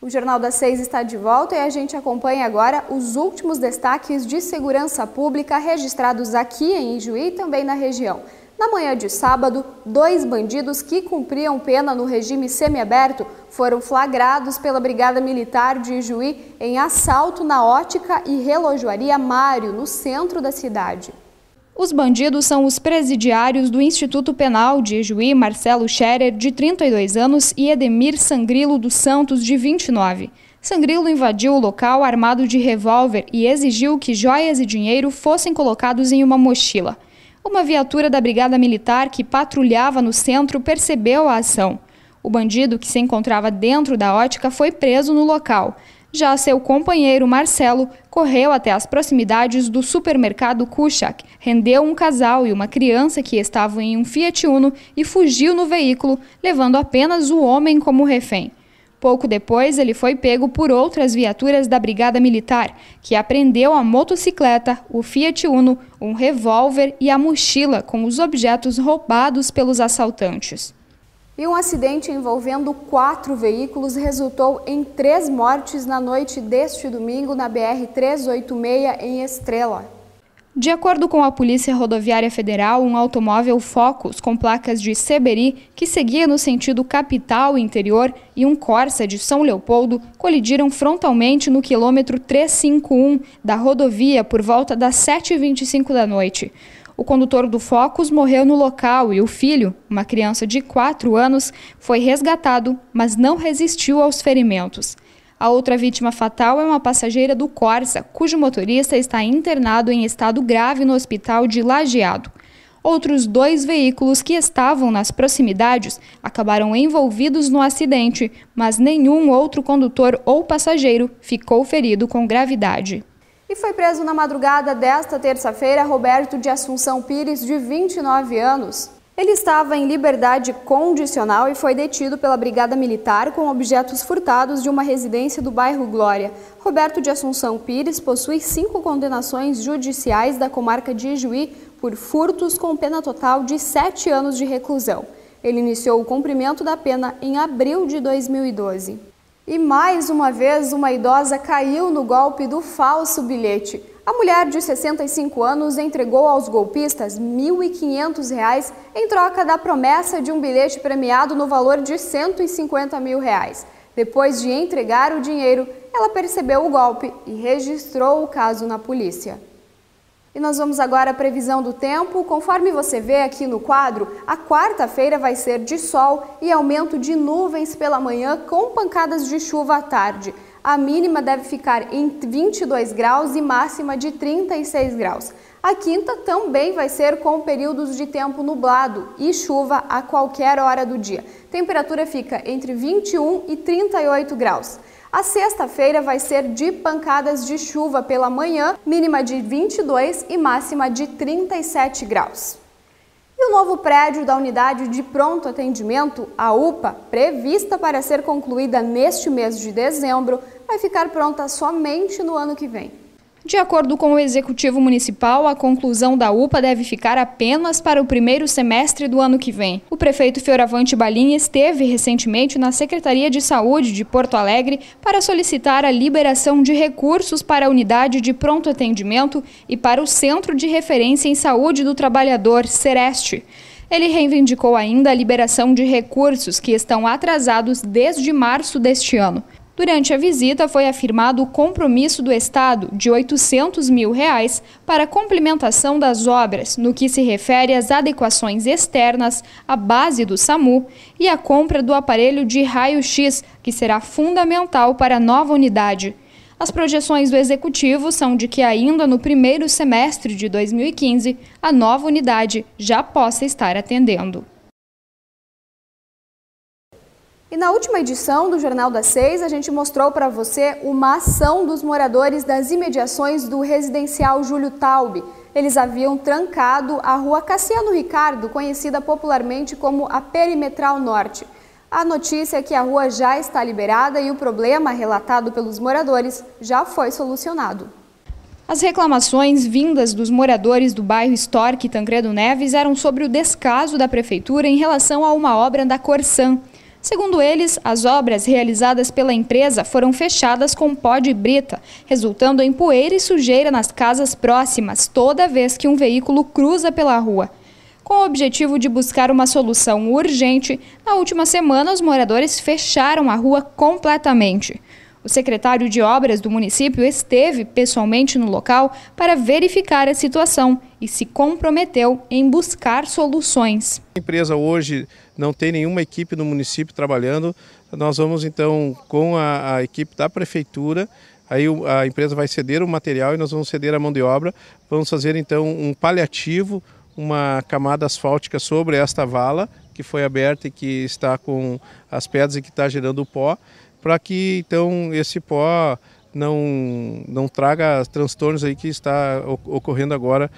O Jornal das 6 está de volta e a gente acompanha agora os últimos destaques de segurança pública registrados aqui em Ijuí e também na região. Na manhã de sábado, 2 bandidos que cumpriam pena no regime semiaberto foram flagrados pela Brigada Militar de Ijuí em assalto na ótica e relojoaria Mário, no centro da cidade. Os bandidos são os presidiários do Instituto Penal de Ijuí, Marcelo Scherer, de 32 anos, e Edemir Sangrilo dos Santos, de 29. Sangrilo invadiu o local armado de revólver e exigiu que joias e dinheiro fossem colocados em uma mochila. Uma viatura da Brigada Militar que patrulhava no centro percebeu a ação. O bandido, que se encontrava dentro da ótica, foi preso no local. Já seu companheiro, Marcelo, correu até as proximidades do supermercado Kuchak, rendeu um casal e uma criança que estavam em um Fiat Uno e fugiu no veículo, levando apenas o homem como refém. Pouco depois, ele foi pego por outras viaturas da Brigada Militar, que apreendeu a motocicleta, o Fiat Uno, um revólver e a mochila com os objetos roubados pelos assaltantes. E um acidente envolvendo 4 veículos resultou em 3 mortes na noite deste domingo na BR-386 em Estrela. De acordo com a Polícia Rodoviária Federal, um automóvel Focus com placas de Seberi, que seguia no sentido capital e interior, e um Corsa de São Leopoldo colidiram frontalmente no quilômetro 351 da rodovia por volta das 7h25 da noite. O condutor do Focus morreu no local e o filho, uma criança de 4 anos, foi resgatado, mas não resistiu aos ferimentos. A outra vítima fatal é uma passageira do Corsa, cujo motorista está internado em estado grave no hospital de Lajeado. Outros 2 veículos que estavam nas proximidades acabaram envolvidos no acidente, mas nenhum outro condutor ou passageiro ficou ferido com gravidade. E foi preso na madrugada desta terça-feira Roberto de Assunção Pires, de 29 anos. Ele estava em liberdade condicional e foi detido pela Brigada Militar com objetos furtados de uma residência do bairro Glória. Roberto de Assunção Pires possui 5 condenações judiciais da comarca de Ijuí por furtos com pena total de 7 anos de reclusão. Ele iniciou o cumprimento da pena em abril de 2012. E mais uma vez, uma idosa caiu no golpe do falso bilhete. A mulher de 65 anos entregou aos golpistas R$ 1.500 em troca da promessa de um bilhete premiado no valor de R$ 150 mil. Depois de entregar o dinheiro, ela percebeu o golpe e registrou o caso na polícia. E nós vamos agora à previsão do tempo. Conforme você vê aqui no quadro, a quarta-feira vai ser de sol e aumento de nuvens pela manhã com pancadas de chuva à tarde. A mínima deve ficar em 22 graus e máxima de 36 graus. A quinta também vai ser com períodos de tempo nublado e chuva a qualquer hora do dia. Temperatura fica entre 21 e 38 graus. A sexta-feira vai ser de pancadas de chuva pela manhã, mínima de 22 e máxima de 37 graus. E o novo prédio da Unidade de Pronto Atendimento, a UPA, prevista para ser concluída neste mês de dezembro, vai ficar pronta somente no ano que vem. De acordo com o Executivo Municipal, a conclusão da UPA deve ficar apenas para o primeiro semestre do ano que vem. O prefeito Fioravante Balim esteve recentemente na Secretaria de Saúde de Porto Alegre para solicitar a liberação de recursos para a Unidade de Pronto Atendimento e para o Centro de Referência em Saúde do Trabalhador, Sereste. Ele reivindicou ainda a liberação de recursos que estão atrasados desde março deste ano. Durante a visita, foi afirmado o compromisso do Estado de R$ 800 mil para a complementação das obras, no que se refere às adequações externas, à base do SAMU e à compra do aparelho de raio-x, que será fundamental para a nova unidade. As projeções do Executivo são de que ainda no primeiro semestre de 2015, a nova unidade já possa estar atendendo. E na última edição do Jornal das 6, a gente mostrou para você uma ação dos moradores das imediações do residencial Júlio Taube. Eles haviam trancado a rua Cassiano Ricardo, conhecida popularmente como a Perimetral Norte. A notícia é que a rua já está liberada e o problema relatado pelos moradores já foi solucionado. As reclamações vindas dos moradores do bairro Storck Tancredo Neves eram sobre o descaso da prefeitura em relação a uma obra da Corsan. Segundo eles, as obras realizadas pela empresa foram fechadas com pó de brita, resultando em poeira e sujeira nas casas próximas toda vez que um veículo cruza pela rua. Com o objetivo de buscar uma solução urgente, na última semana os moradores fecharam a rua completamente. O secretário de Obras do município esteve pessoalmente no local para verificar a situação e se comprometeu em buscar soluções. A empresa hoje não tem nenhuma equipe no município trabalhando. Nós vamos então com a equipe da prefeitura, aí a empresa vai ceder o material e nós vamos ceder a mão de obra. Vamos fazer então um paliativo, uma camada asfáltica sobre esta vala que foi aberta e que está com as pedras e que está gerando o pó, para que então esse pó não traga transtornos aí que está ocorrendo agora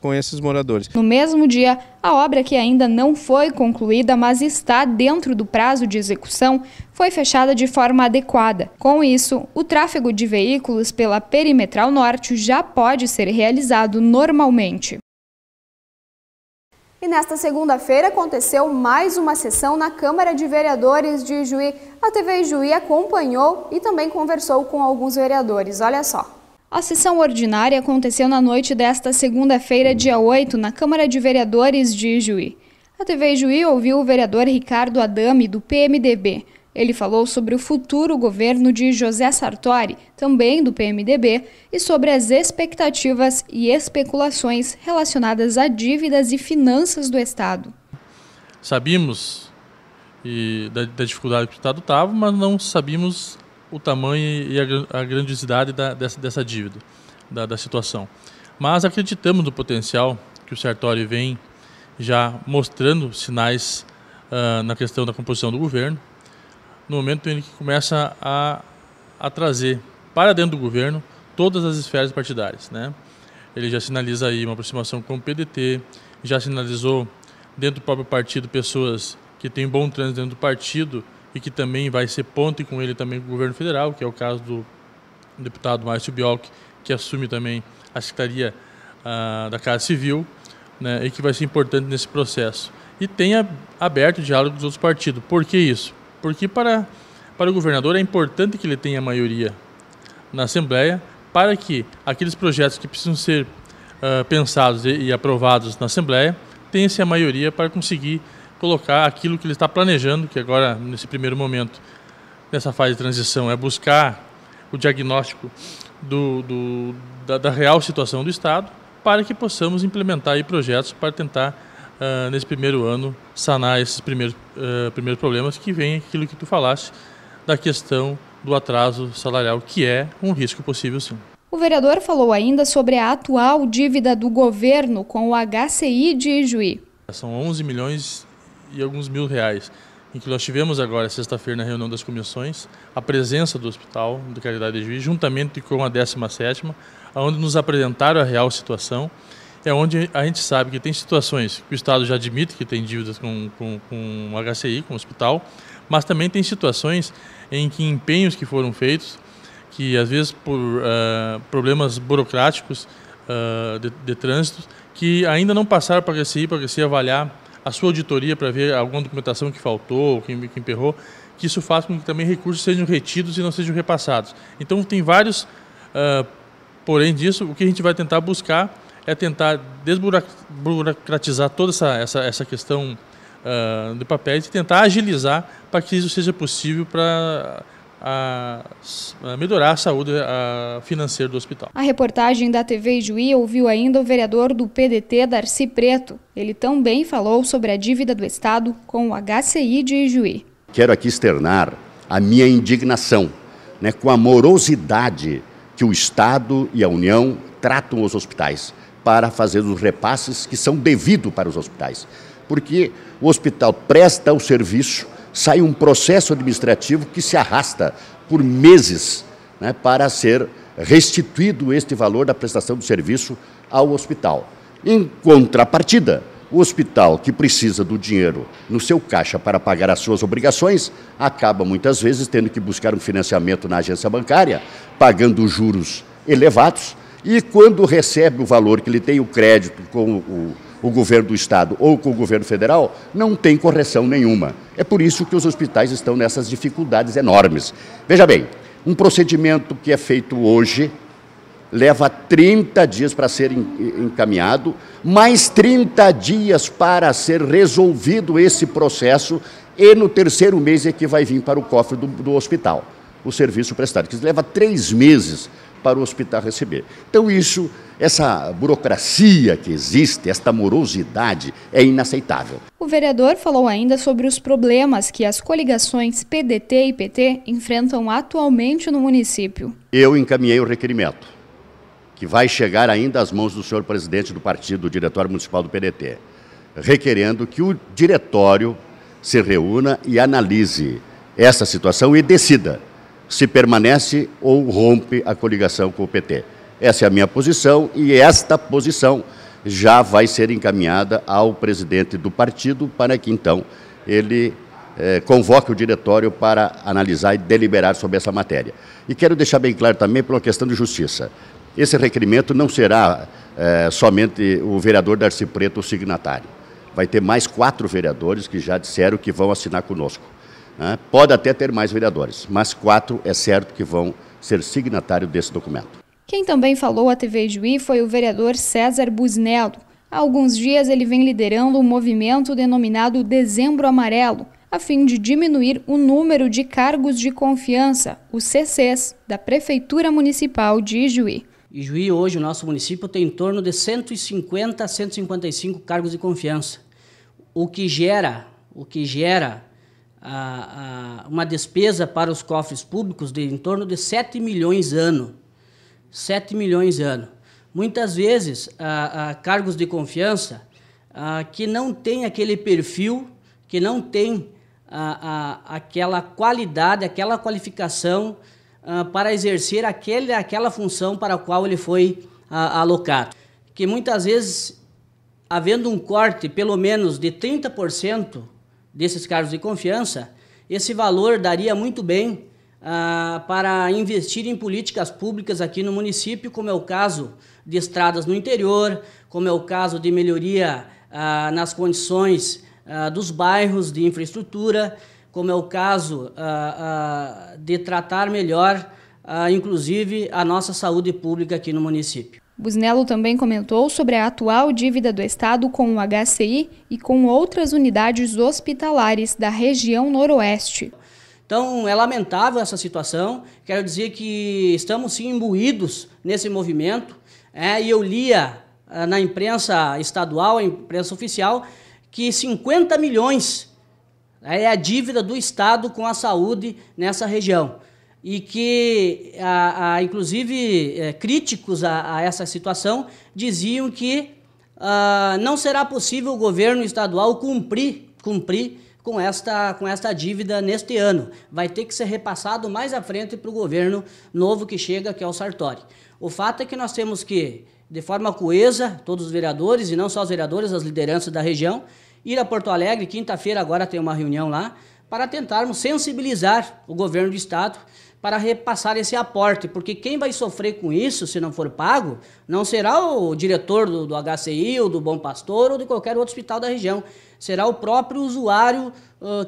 com esses moradores. No mesmo dia, a obra, que ainda não foi concluída, mas está dentro do prazo de execução, foi fechada de forma adequada. Com isso, o tráfego de veículos pela Perimetral Norte já pode ser realizado normalmente. E nesta segunda-feira aconteceu mais uma sessão na Câmara de Vereadores de Ijuí. A TV Ijuí acompanhou e também conversou com alguns vereadores. Olha só. A sessão ordinária aconteceu na noite desta segunda-feira, dia 8, na Câmara de Vereadores de Ijuí. A TV Ijuí ouviu o vereador Ricardo Adame, do PMDB. Ele falou sobre o futuro governo de José Sartori, também do PMDB, e sobre as expectativas e especulações relacionadas a dívidas e finanças do Estado. Sabíamos da dificuldade que o Estado estava, mas não sabíamos o tamanho e a grandiosidade dessa dívida, da situação. Mas acreditamos no potencial que o Sartori vem já mostrando sinais na questão da composição do governo, no momento em que começa a trazer para dentro do governo todas as esferas partidárias, né? Ele já sinaliza aí uma aproximação com o PDT, já sinalizou dentro do próprio partido pessoas que têm bom trânsito dentro do partido e que também vai ser ponte com ele também com o governo federal, que é o caso do deputado Márcio Biolk, que assume também a Secretaria da Casa Civil, né, e que vai ser importante nesse processo. E tem aberto o diálogo dos outros partidos. Por que isso? Porque para o governador é importante que ele tenha maioria na Assembleia para que aqueles projetos que precisam ser pensados e aprovados na Assembleia tenham-se a maioria para conseguir colocar aquilo que ele está planejando, que agora, nesse primeiro momento, nessa fase de transição, é buscar o diagnóstico da real situação do Estado, para que possamos implementar aí projetos para tentar, nesse primeiro ano, sanar esses primeiros problemas, que vem aquilo que tu falaste, da questão do atraso salarial, que é um risco possível, sim. O vereador falou ainda sobre a atual dívida do governo com o HCI de Ijuí. São 11 milhões e alguns mil reais, em que nós tivemos agora, sexta-feira, na reunião das comissões, a presença do Hospital de Caridade de Ijuí, juntamente com a 17ª, onde nos apresentaram a real situação, é onde a gente sabe que tem situações que o Estado já admite que tem dívidas com o HCI, com o hospital, mas também tem situações em que empenhos que foram feitos, que às vezes por problemas burocráticos de trânsito, que ainda não passaram para a HCI avaliar a sua auditoria para ver alguma documentação que faltou, que emperrou, que isso faz com que também recursos sejam retidos e não sejam repassados. Então tem vários, porém disso, o que a gente vai tentar buscar é tentar desburocratizar toda essa questão de papéis e tentar agilizar para que isso seja possível para melhorar a saúde financeira do hospital. A reportagem da TV Ijuí ouviu ainda o vereador do PDT, Darcy Preto. Ele também falou sobre a dívida do Estado com o HCI de Ijuí. Quero aqui externar a minha indignação, né, com a morosidade que o Estado e a União tratam os hospitais para fazer os repasses que são devidos para os hospitais. Porque o hospital presta o serviço, sai um processo administrativo que se arrasta por meses, né, para ser restituído este valor da prestação do serviço ao hospital. Em contrapartida, o hospital que precisa do dinheiro no seu caixa para pagar as suas obrigações, acaba muitas vezes tendo que buscar um financiamento na agência bancária, pagando juros elevados, e quando recebe o valor que ele tem o crédito com o governo do estado ou com o governo federal, não tem correção nenhuma. É por isso que os hospitais estão nessas dificuldades enormes. Veja bem, um procedimento que é feito hoje leva 30 dias para ser encaminhado, mais 30 dias para ser resolvido esse processo, e no terceiro mês é que vai vir para o cofre do hospital o serviço prestado, que leva 3 meses para o hospital receber. Então essa burocracia que existe, esta morosidade é inaceitável. O vereador falou ainda sobre os problemas que as coligações PDT e PT enfrentam atualmente no município. Eu encaminhei o requerimento, que vai chegar ainda às mãos do senhor presidente do partido, do diretório municipal do PDT, requerendo que o diretório se reúna e analise essa situação e decida se permanece ou rompe a coligação com o PT. Essa é a minha posição e esta posição já vai ser encaminhada ao presidente do partido para que então ele convoque o diretório para analisar e deliberar sobre essa matéria. E quero deixar bem claro também por uma questão de justiça. Esse requerimento não será somente o vereador Darcy Preto o signatário. Vai ter mais 4 vereadores que já disseram que vão assinar conosco. Pode até ter mais vereadores, mas 4 é certo que vão ser signatários desse documento. Quem também falou à TV Ijuí foi o vereador César Busnello. Há alguns dias ele vem liderando um movimento denominado Dezembro Amarelo, a fim de diminuir o número de cargos de confiança, os CCs, da Prefeitura Municipal de Ijuí. Ijuí, hoje, o nosso município tem em torno de 150 a 155 cargos de confiança, o que gera uma despesa para os cofres públicos de em torno de 7 milhões ano. 7 milhões ano. Muitas vezes, cargos de confiança que não tem aquele perfil, que não tem aquela qualidade, aquela qualificação para exercer aquela função para a qual ele foi alocado. Que muitas vezes, havendo um corte pelo menos de 30% desses cargos de confiança, esse valor daria muito bem para investir em políticas públicas aqui no município, como é o caso de estradas no interior, como é o caso de melhoria nas condições dos bairros, de infraestrutura, como é o caso de tratar melhor, inclusive, a nossa saúde pública aqui no município. Busnello também comentou sobre a atual dívida do Estado com o HCI e com outras unidades hospitalares da região noroeste. Então, é lamentável essa situação. Quero dizer que estamos sim imbuídos nesse movimento. E eu lia na imprensa estadual, a imprensa oficial, que 50 milhões é a dívida do Estado com a saúde nessa região. E que, inclusive, críticos a essa situação diziam que não será possível o governo estadual cumprir com esta dívida neste ano. Vai ter que ser repassado mais à frente para o governo novo que chega, que é o Sartori. O fato é que nós temos que, de forma coesa, todos os vereadores, e não só os vereadores, as lideranças da região, ir a Porto Alegre, quinta-feira agora tem uma reunião lá, para tentarmos sensibilizar o governo do estado para repassar esse aporte, porque quem vai sofrer com isso, se não for pago, não será o diretor do HCI, ou do Bom Pastor, ou de qualquer outro hospital da região, será o próprio usuário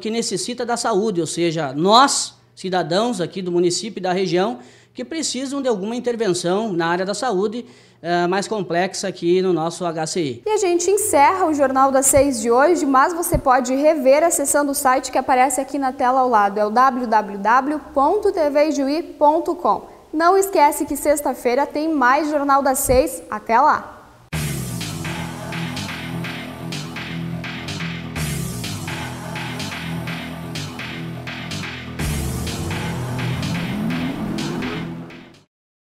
que necessita da saúde, ou seja, nós, cidadãos aqui do município e da região, que precisam de alguma intervenção na área da saúde mais complexa aqui no nosso HCI. E a gente encerra o Jornal das 6 de hoje, mas você pode rever acessando o site que aparece aqui na tela ao lado, é o www.tvjuí.com. Não esquece que sexta-feira tem mais Jornal das 6. Até lá!